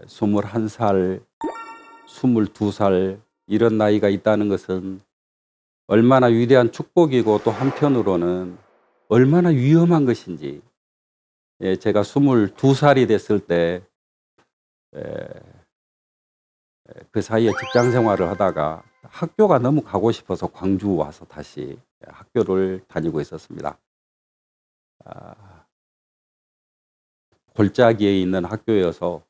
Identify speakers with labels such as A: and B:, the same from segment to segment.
A: 21살, 22살 이런 나이가 있다는 것은 얼마나 위대한 축복이고 또 한편으로는 얼마나 위험한 것인지. 제가 22살이 됐을 때 그 사이에 직장 생활을 하다가 학교가 너무 가고 싶어서 광주 와서 다시 학교를 다니고 있었습니다. 골짜기에 있는 학교여서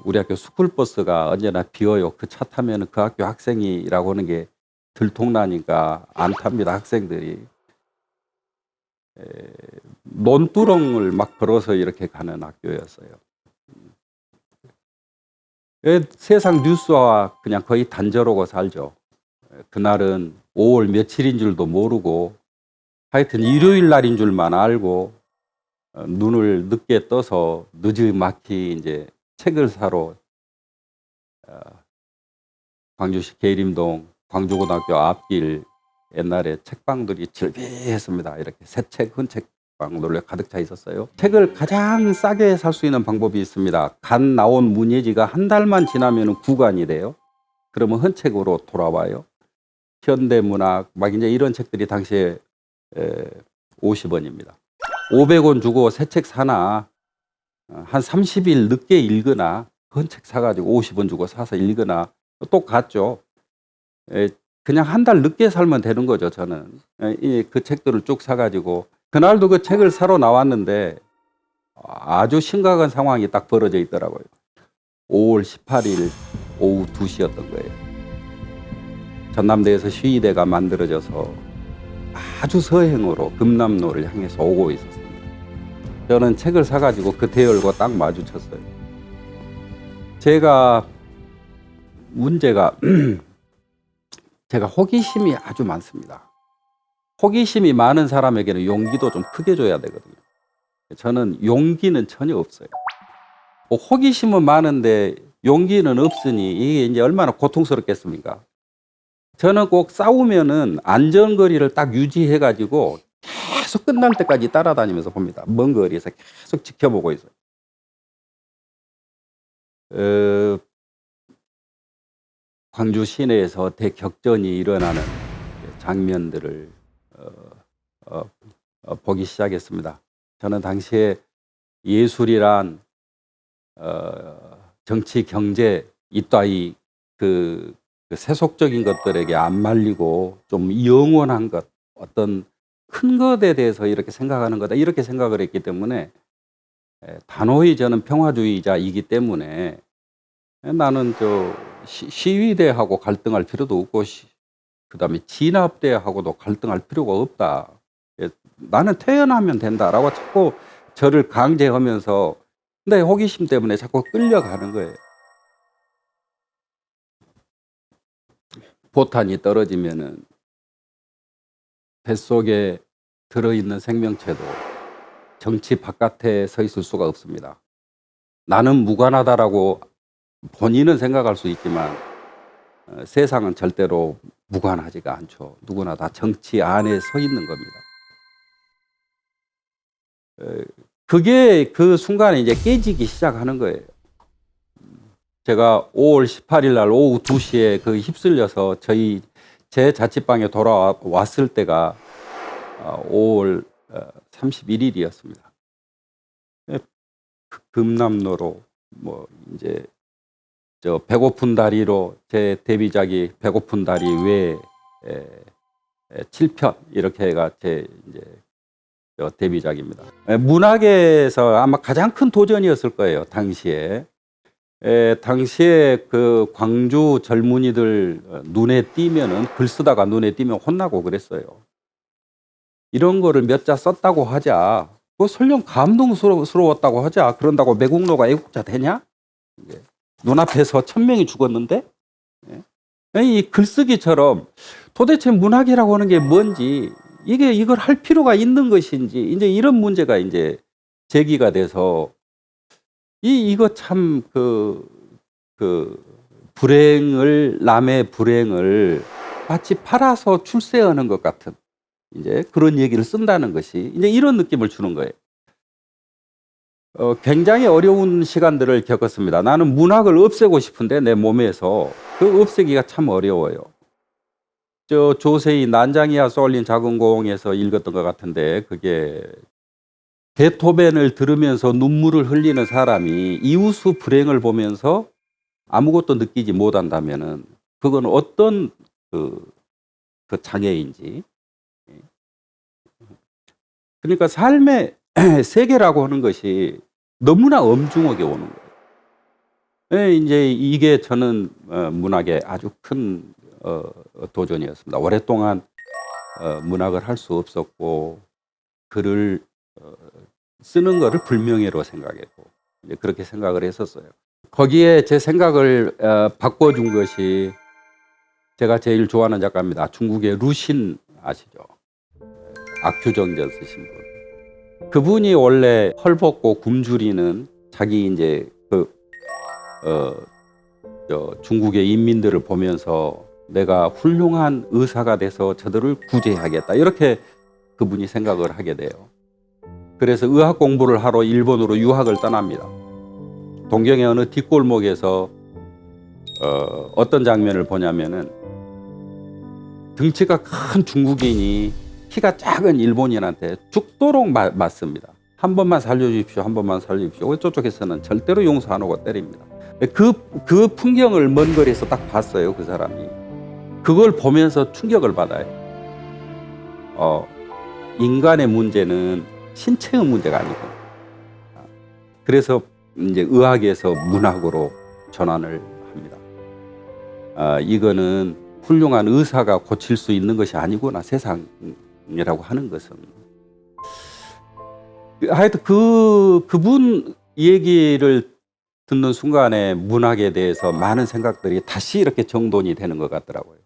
A: 우리 학교 스쿨버스가 언제나 비어요. 그 차 타면 그 학교 학생이라고 하는 게 들통나니까 안 탑니다. 학생들이. 논두렁을 막 걸어서 이렇게 가는 학교였어요. 세상 뉴스와 그냥 거의 단절하고 살죠. 그날은 5월 며칠인 줄도 모르고 하여튼 일요일 날인 줄만 알고 눈을 늦게 떠서 늦지막히 이제 책을 사러 광주시 계림동 광주고등학교 앞길 옛날에 책방들이 즐비했습니다. 이렇게 새 책, 흔책방들로 가득 차 있었어요. 책을 가장 싸게 살 수 있는 방법이 있습니다. 갓 나온 문예지가 한 달만 지나면 9간이 돼요. 그러면 흔책으로 돌아와요. 현대문학 막 이제 이런 책들이 당시에 50원입니다. 500원 주고 새 책 사나 한 30일 늦게 읽거나 헌책 사가지고 50원 주고 사서 읽거나 똑같죠. 그냥 한 달 늦게 살면 되는 거죠. 저는 그 책들을 쭉 사가지고 그날도 그 책을 사러 나왔는데 아주 심각한 상황이 딱 벌어져 있더라고요. 5월 18일 오후 2시였던 거예요. 전남대에서 시위대가 만들어져서 아주 서행으로 금남로를 향해서 오고 있었습니다. 저는 책을 사가지고 그 대열과 딱 마주쳤어요. 문제가 제가 호기심이 아주 많습니다. 호기심이 많은 사람에게는 용기도 좀 크게 줘야 되거든요. 저는 용기는 전혀 없어요. 호기심은 많은데 용기는 없으니 이게 이제 얼마나 고통스럽겠습니까? 저는 꼭 싸우면은 안전거리를 딱 유지해가지고 계속 끝날 때까지 따라다니면서 봅니다. 먼 거리에서 계속 지켜보고 있어요. 광주 시내에서 대격전이 일어나는 장면들을 보기 시작했습니다. 저는 당시에 예술이란 정치, 경제 이따위 그 세속적인 것들에게 안 말리고 좀 영원한 것, 어떤 큰 것에 대해서 이렇게 생각하는 거다 이렇게 생각을 했기 때문에 단호히 저는 평화주의자이기 때문에 나는 시위대하고 갈등할 필요도 없고 그다음에 진압대하고도 갈등할 필요가 없다. 나는 퇴연하면 된다라고 자꾸 저를 강제하면서 근데 호기심 때문에 자꾸 끌려가는 거예요. 포탄이 떨어지면은 뱃속에 들어있는 생명체도 정치 바깥에 서 있을 수가 없습니다. 나는 무관하다라고 본인은 생각할 수 있지만 세상은 절대로 무관하지가 않죠. 누구나 다 정치 안에 서 있는 겁니다. 그게 그 순간에 이제 깨지기 시작하는 거예요. 제가 5월 18일 날 오후 2시에 그 휩쓸려서 제 자취방에 돌아왔을 때가 5월 31일이었습니다. 금남로로 뭐 이제 저 배고픈 다리로 제 데뷔작이 배고픈 다리 외에 7편 이렇게 해가 제 이제 데뷔작입니다. 문학에서 아마 가장 큰 도전이었을 거예요. 당시에 그 광주 젊은이들 눈에 띄면은 글 쓰다가 눈에 띄면 혼나고 그랬어요. 이런 거를 몇 자 썼다고 하자. 뭐 설령 감동스러웠다고 하자. 그런다고 매국노가 애국자 되냐? 눈앞에서 1000명이 죽었는데 이 글쓰기처럼 도대체 문학이라고 하는 게 뭔지 이걸 할 필요가 있는 것인지 이제 이런 문제가 이제 제기가 돼서 이거 참 남의 불행을 마치 팔아서 출세하는 것 같은 이제 그런 얘기를 쓴다는 것이 이제 이런 느낌을 주는 거예요. 굉장히 어려운 시간들을 겪었습니다. 나는 문학을 없애고 싶은데 내 몸에서 그 없애기가 참 어려워요. 저 조세희 난장이와 쏠린 작은 공에서 읽었던 것 같은데 그게 베토벤을 들으면서 눈물을 흘리는 사람이 이웃의 불행을 보면서 아무것도 느끼지 못한다면은 그건 어떤 그 장애인지. 그러니까 삶의 세계라고 하는 것이 너무나 엄중하게 오는 거예요. 예, 이제 이게 저는 문학의 아주 큰 도전이었습니다. 오랫동안 문학을 할 수 없었고 글을 쓰는 거를 불명예로 생각했고 이제 그렇게 생각을 했었어요. 거기에 제 생각을 바꿔준 것이 제가 제일 좋아하는 작가입니다. 중국의 루신 아시죠? 악규정전 쓰신 분. 그분이 원래 헐벗고 굶주리는 자기 이제 중국의 인민들을 보면서 내가 훌륭한 의사가 돼서 저들을 구제하겠다 이렇게 그분이 생각을 하게 돼요. 그래서 의학 공부를 하러 일본으로 유학을 떠납니다. 동경의 어느 뒷골목에서 어떤 장면을 보냐면은 등치가 큰 중국인이 키가 작은 일본인한테 죽도록 맞습니다. 한 번만 살려주십시오. 한 번만 살려주십시오. 저쪽에서는 절대로 용서 안 하고 때립니다. 그 풍경을 먼 거리에서 딱 봤어요. 그 사람이. 그걸 보면서 충격을 받아요. 인간의 문제는 신체의 문제가 아니고. 그래서 이제 의학에서 문학으로 전환을 합니다. 이거는 훌륭한 의사가 고칠 수 있는 것이 아니구나. 세상이라고 하는 것은. 하여튼 그분 얘기를 듣는 순간에 문학에 대해서 많은 생각들이 다시 이렇게 정돈이 되는 것 같더라고요.